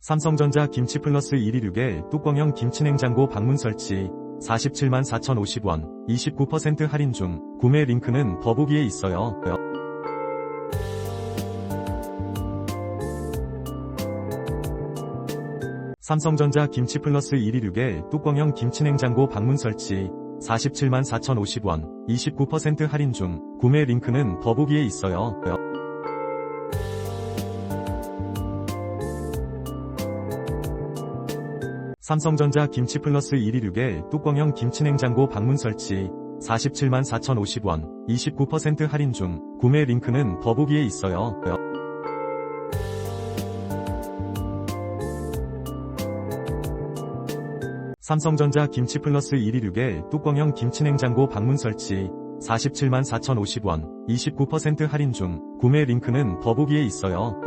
삼성전자 김치플러스 126의 뚜껑형 김치냉장고 방문 설치 47만 4,050원 29% 할인 중 구매 링크는 더보기에 있어요. 삼성전자 김치플러스 126의 뚜껑형 김치냉장고 방문 설치 47만 4,050원 29% 할인 중 구매 링크는 더보기에 있어요. 삼성전자 김치플러스 126의 뚜껑형 김치냉장고 방문 설치 47만 4,050원 29% 할인 중 구매 링크는 더보기에 있어요. 삼성전자 김치플러스 126의 뚜껑형 김치냉장고 방문 설치 47만 4,050원 29% 할인 중 구매 링크는 더보기에 있어요.